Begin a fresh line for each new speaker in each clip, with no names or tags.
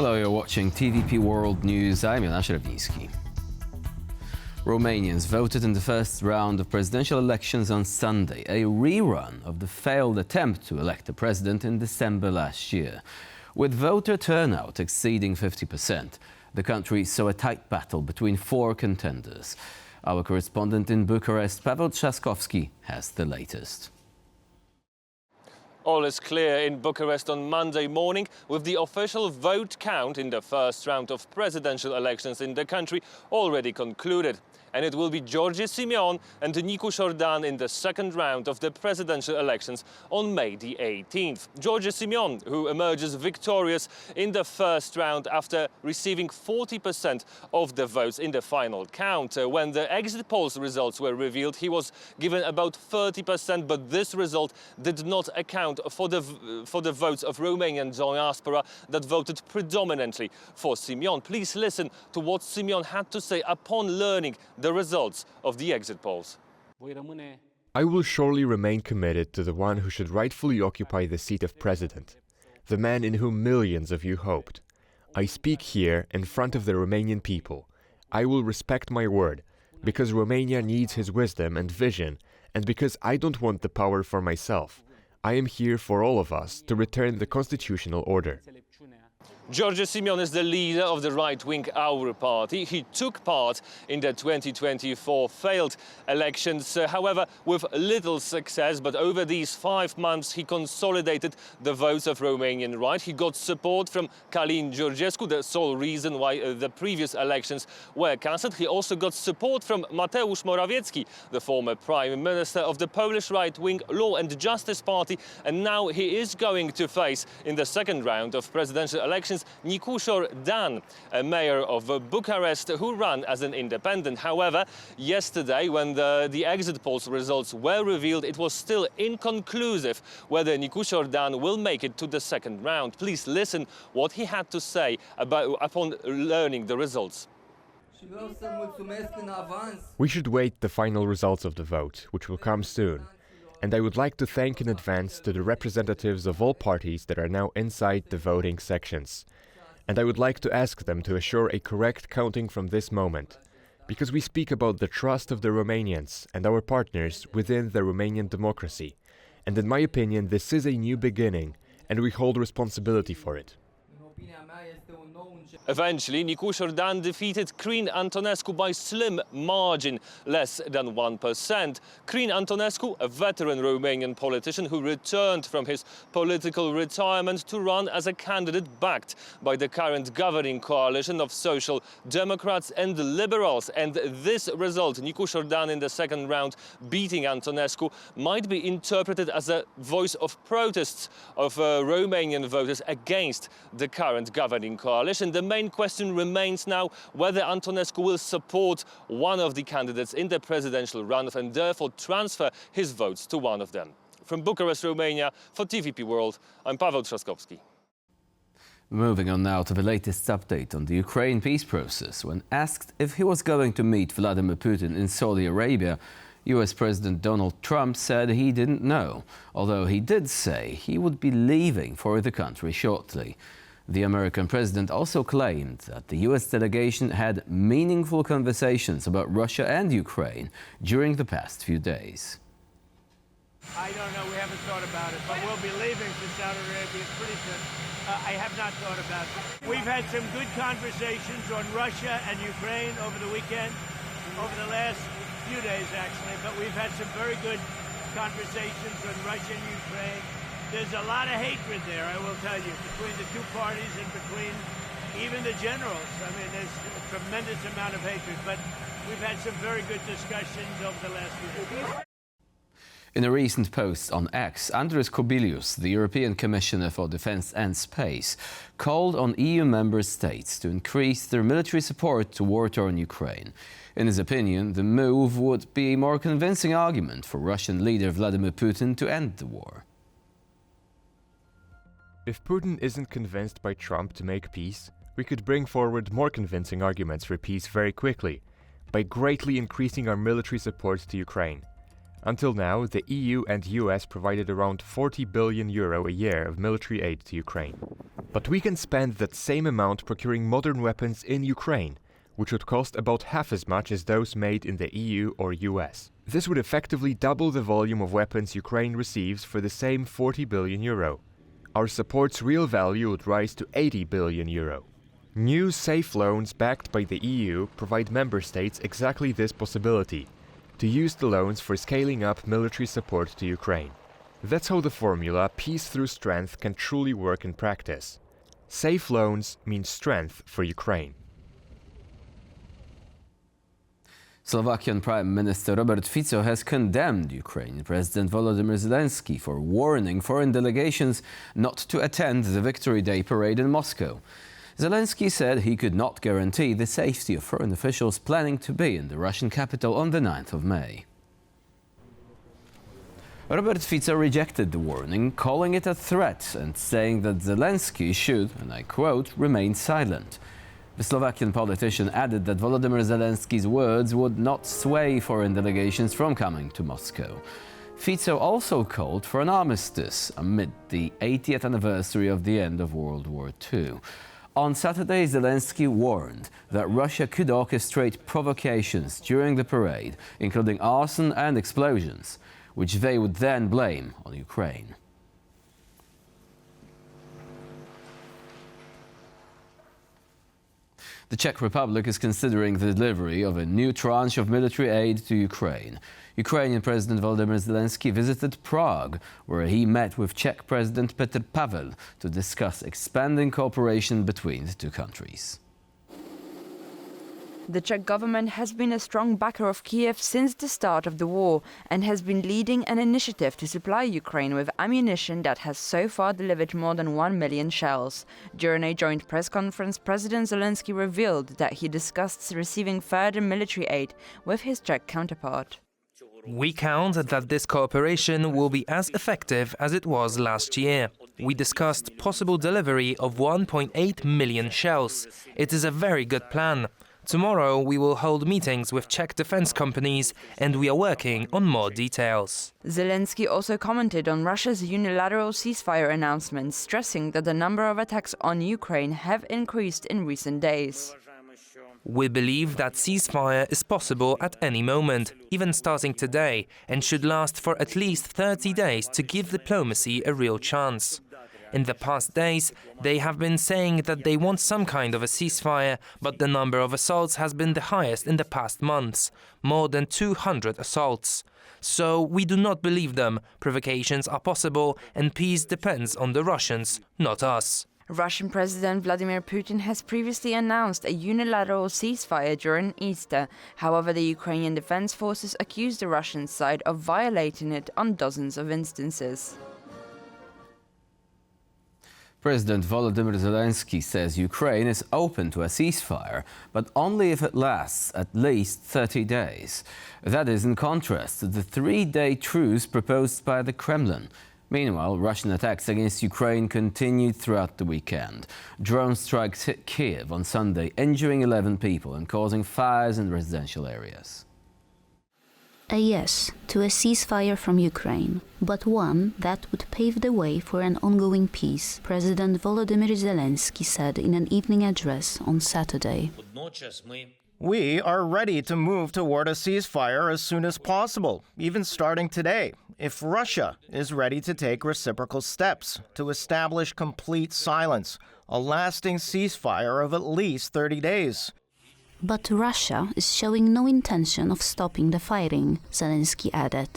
Hello, you're watching TVP World News. I'm Jan Śrewniński. Romanians voted in the first round of presidential elections on Sunday, a rerun of the failed attempt to elect a president in December last year. With voter turnout exceeding 50%, the country saw a tight battle between four contenders. Our correspondent in Bucharest, Pavel has the latest.
All is clear in Bucharest on Monday morning, with the official vote count in the first round of presidential elections in the country already concluded. And it will be George Simion and Nicu Jordan in the second round of the presidential elections on May the 18th. George Simion, who emerges victorious in the first round after receiving 40% of the votes in the final count. When the exit polls results were revealed, he was given about 30%, but this result did not account for the votes of Romanian diaspora that voted predominantly for Simion. Please listen to what Simion had to say upon learning the results of the exit polls.
I will surely remain committed to the one who should rightfully occupy the seat of president, the man in whom millions of you hoped. I speak here in front of the Romanian people. I will respect my word, because Romania needs his wisdom and vision, and because I don't want the power for myself. I am here for all of us to return the constitutional order.
George Simion is the leader of the right-wing Our party. He took part in the 2024 failed elections, however, with little success. But over these 5 months, he consolidated the votes of Romanian right. He got support from Călin Georgescu, the sole reason why the previous elections were cancelled. He also got support from Mateusz Morawiecki, the former prime minister of the Polish right-wing Law and Justice Party. And now he is going to face, in the second round of presidential elections, Nicu Jordan, a mayor of Bucharest, who ran as an independent. However, yesterday, when the exit polls results were revealed, it was still inconclusive whether Nicu Jordan will make it to the second round. Please listen what he had to say upon learning the results.
We should wait the final results of the vote, which will come soon. And I would like to thank in advance to the representatives of all parties that are now inside the voting sections. And I would like to ask them to assure a correct counting from this moment, because we speak about the trust of the Romanians and our partners within the Romanian democracy. And in my opinion, this is a new beginning, and we hold responsibility for it.
Eventually, Nicu Jordan defeated Crin Antonescu by slim margin, less than 1%. Crin Antonescu, a veteran Romanian politician who returned from his political retirement to run as a candidate backed by the current governing coalition of Social Democrats and Liberals. And this result, Nicu Jordan in the second round beating Antonescu, might be interpreted as a voice of protests of Romanian voters against the current governing coalition. The main question remains now whether Antonescu will support one of the candidates in the presidential runoff and therefore transfer his votes to one of them. From Bucharest, Romania, for TVP World, I'm Pavel Trzaskowski.
Moving on now to the latest update on the Ukraine peace process. When asked if he was going to meet Vladimir Putin in Saudi Arabia, US President Donald Trump said he didn't know, although he did say he would be leaving for the country shortly. The American president also claimed that the US delegation had meaningful conversations about Russia and Ukraine during the past few days.
I don't know, we haven't thought about it, but we'll be leaving for Saudi Arabia pretty soon. I have not thought about it. We've had some good conversations on Russia and Ukraine over the weekend, over the last few days actually, but we've had some very good conversations on Russia and Ukraine. There's a lot of hatred there, I will tell you, between the two parties and between even the generals. I mean, there's a tremendous amount of hatred, but we've had some very good discussions over the last few days.
In a recent post on X, Andris Kubilius, the European Commissioner for Defence and Space, called on EU member states to increase their military support to war-torn Ukraine. In his opinion, the move would be a more convincing argument for Russian leader Vladimir Putin to end the war.
If Putin isn't convinced by Trump to make peace, we could bring forward more convincing arguments for peace very quickly, by greatly increasing our military support to Ukraine. Until now, the EU and US provided around €40 billion a year of military aid to Ukraine. But we can spend that same amount procuring modern weapons in Ukraine, which would cost about half as much as those made in the EU or US. This would effectively double the volume of weapons Ukraine receives for the same €40 billion. Our support's real value would rise to €80 billion. New safe loans backed by the EU provide member states exactly this possibility, to use the loans for scaling up military support to Ukraine. That's how the formula peace through strength can truly work in practice. Safe loans mean strength for Ukraine.
Slovakian Prime Minister Robert Fico has condemned Ukrainian President Volodymyr Zelenskyy for warning foreign delegations not to attend the Victory Day parade in Moscow. Zelenskyy said he could not guarantee the safety of foreign officials planning to be in the Russian capital on the 9th of May. Robert Fico rejected the warning, calling it a threat and saying that Zelenskyy should, and I quote, remain silent. The Slovakian politician added that Volodymyr Zelenskyy's words would not sway foreign delegations from coming to Moscow. Fico also called for an armistice amid the 80th anniversary of the end of World War II. On Saturday, Zelenskyy warned that Russia could orchestrate provocations during the parade, including arson and explosions, which they would then blame on Ukraine. The Czech Republic is considering the delivery of a new tranche of military aid to Ukraine. Ukrainian President Volodymyr Zelenskyy visited Prague, where he met with Czech President Petr Pavel to discuss expanding cooperation between the two countries.
The Czech government has been a strong backer of Kiev since the start of the war and has been leading an initiative to supply Ukraine with ammunition that has so far delivered more than 1 million shells. During a joint press conference, President Zelenskyy revealed that he discussed receiving further military aid with his Czech counterpart.
We count that this cooperation will be as effective as it was last year. We discussed possible delivery of 1.8 million shells. It is a very good plan. Tomorrow we will hold meetings with Czech defense companies and we are working on more details.
Zelenskyy also commented on Russia's unilateral ceasefire announcement, stressing that the number of attacks on Ukraine have increased in recent days.
We believe that ceasefire is possible at any moment, even starting today, and should last for at least 30 days to give diplomacy a real chance. In the past days, they have been saying that they want some kind of a ceasefire, but the number of assaults has been the highest in the past months, more than 200 assaults. So we do not believe them. Provocations are possible and peace depends on the Russians, not us.
Russian President Vladimir Putin has previously announced a unilateral ceasefire during Easter. However, the Ukrainian Defense Forces accused the Russian side of violating it on dozens of instances.
President Volodymyr Zelenskyy says Ukraine is open to a ceasefire, but only if it lasts at least 30 days. That is in contrast to the 3-day truce proposed by the Kremlin. Meanwhile, Russian attacks against Ukraine continued throughout the weekend. Drone strikes hit Kiev on Sunday, injuring 11 people and causing fires in residential areas.
A yes to a ceasefire from Ukraine, but one that would pave the way for an ongoing peace, President Volodymyr Zelenskyy said in an evening address on Saturday.
We are ready to move toward a ceasefire as soon as possible, even starting today, if Russia is ready to take reciprocal steps to establish complete silence, a lasting ceasefire of at least 30 days.
But Russia is showing no intention of stopping the fighting, Zelenskyy added.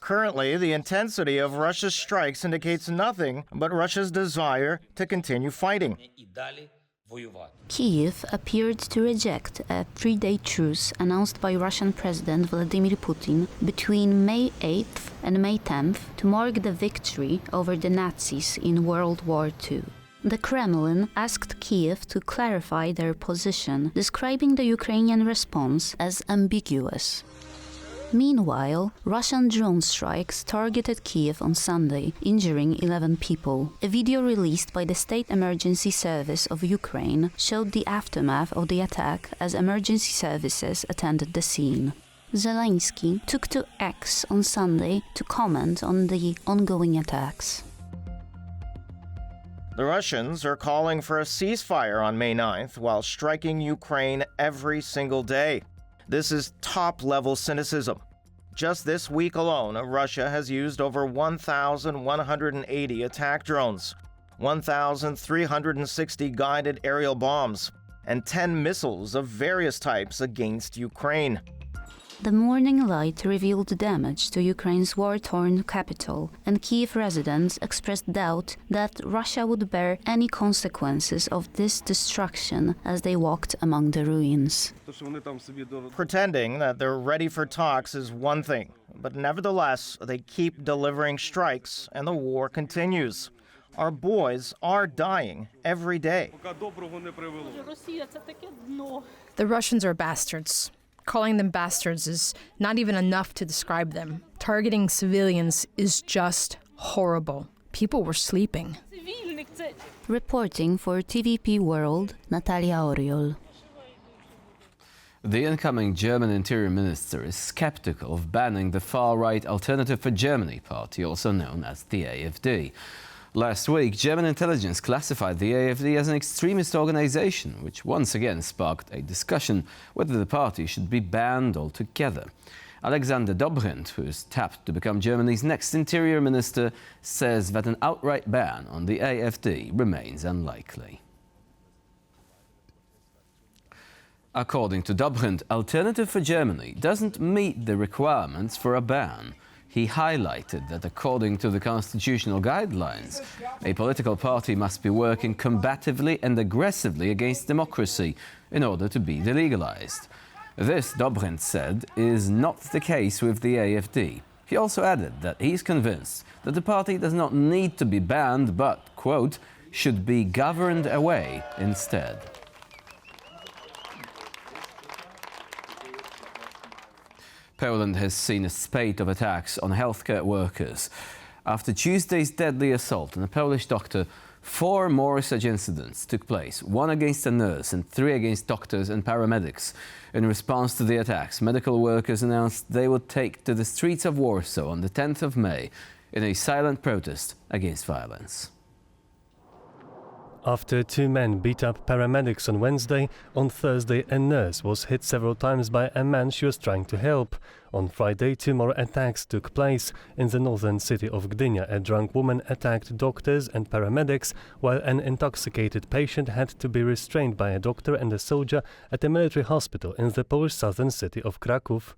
Currently, the intensity of Russia's strikes indicates nothing but Russia's desire to continue fighting.
Kyiv appeared to reject a 3-day truce announced by Russian President Vladimir Putin between May 8th and May 10th to mark the victory over the Nazis in World War II. The Kremlin asked Kyiv to clarify their position, describing the Ukrainian response as ambiguous. Meanwhile, Russian drone strikes targeted Kyiv on Sunday, injuring 11 people. A video released by the State Emergency Service of Ukraine showed the aftermath of the attack as emergency services attended the scene. Zelenskyy took to X on Sunday to comment on the ongoing attacks.
The Russians are calling for a ceasefire on May 9th while striking Ukraine every single day. This is top-level cynicism. Just this week alone, Russia has used over 1,180 attack drones, 1,360 guided aerial bombs, and 10 missiles of various types against Ukraine.
The morning light revealed damage to Ukraine's war-torn capital, and Kyiv residents expressed doubt that Russia would bear any consequences of this destruction as they walked among the ruins.
Pretending that they're ready for talks is one thing, but nevertheless, they keep delivering strikes and the war continues. Our boys are dying every day.
The Russians are bastards. Calling them bastards is not even enough to describe them. Targeting civilians is just horrible. People were sleeping.
Reporting for TVP World, Natalia Oriol.
The incoming German Interior Minister is skeptical of banning the far-right Alternative for Germany party, also known as the AfD. Last week, German intelligence classified the AfD as an extremist organization, which once again sparked a discussion whether the party should be banned altogether. Alexander Dobrindt, who is tapped to become Germany's next interior minister, says that an outright ban on the AfD remains unlikely. According to Dobrindt, Alternative for Germany doesn't meet the requirements for a ban. He highlighted that according to the constitutional guidelines, a political party must be working combatively and aggressively against democracy in order to be delegalized. This, Dobrindt said, is not the case with the AfD. He also added that he's convinced that the party does not need to be banned but, quote, should be governed away instead. Poland has seen a spate of attacks on healthcare workers. After Tuesday's deadly assault on a Polish doctor, 4 more such incidents took place, 1 against a nurse and 3 against doctors and paramedics. In response to the attacks, medical workers announced they would take to the streets of Warsaw on the 10th of May in a silent protest against violence.
After 2 men beat up paramedics on Wednesday, on Thursday a nurse was hit several times by a man she was trying to help. On Friday, 2 more attacks took place. In the northern city of Gdynia, a drunk woman attacked doctors and paramedics, while an intoxicated patient had to be restrained by a doctor and a soldier at a military hospital in the Polish southern city of Kraków.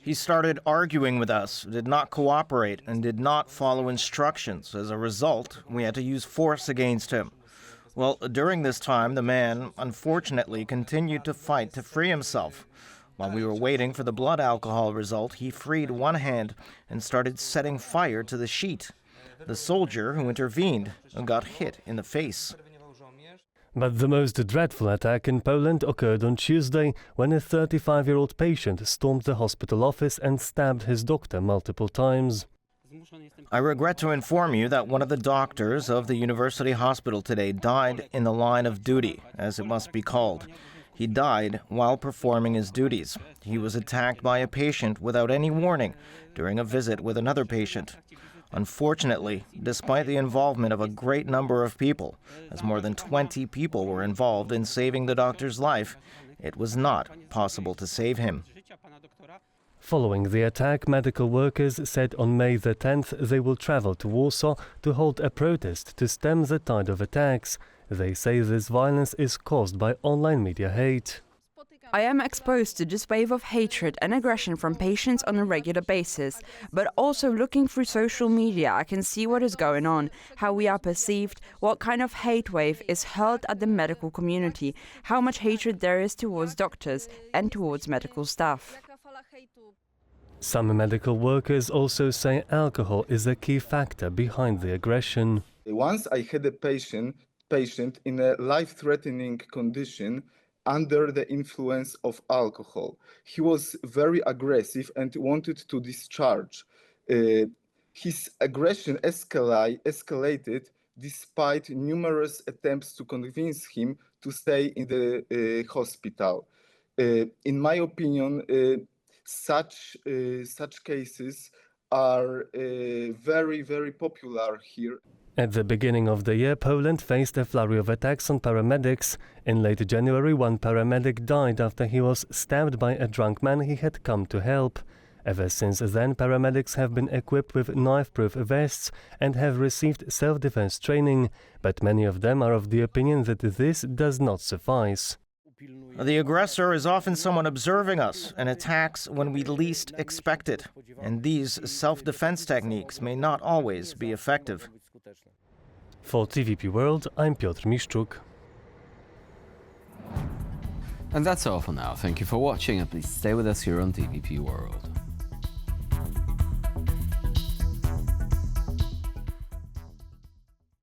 He started arguing with us, did not cooperate, and did not follow instructions. As a result, we had to use force against him. Well, during this time, the man, unfortunately, continued to fight to free himself. While we were waiting for the blood alcohol result, he freed one hand and started setting fire to the sheet. The soldier who intervened got hit in the face.
But the most dreadful attack in Poland occurred on Tuesday when a 35-year-old patient stormed the hospital office and stabbed his doctor multiple times.
I regret to inform you that one of the doctors of the university hospital today died in the line of duty, as it must be called. He died while performing his duties. He was attacked by a patient without any warning during a visit with another patient. Unfortunately, despite the involvement of a great number of people, as more than 20 people were involved in saving the doctor's life, it was not possible to save him.
Following the attack, medical workers said on May the 10th they will travel to Warsaw to hold a protest to stem the tide of attacks. They say this violence is caused by online media hate.
I am exposed to this wave of hatred and aggression from patients on a regular basis, but also looking through social media I can see what is going on, how we are perceived, what kind of hate wave is hurled at the medical community, how much hatred there is towards doctors and towards medical staff.
Some medical workers also say alcohol is a key factor behind the aggression.
Once I had a patient in a life-threatening condition under the influence of alcohol. He was very aggressive and wanted to discharge. His aggression escalated despite numerous attempts to convince him to stay in the hospital. In my opinion, such cases are very, very popular here.
At the beginning of the year, Poland faced a flurry of attacks on paramedics. In late January, one paramedic died after he was stabbed by a drunk man he had come to help. Ever since then, paramedics have been equipped with knife-proof vests and have received self-defense training, but many of them are of the opinion that this does not suffice.
The aggressor is often someone observing us and attacks when we least expect it, and these self-defense techniques may not always be effective.
For TVP World, I'm Piotr Miszczuk.
And that's all for now. Thank you for watching, and please stay with us here on TVP World.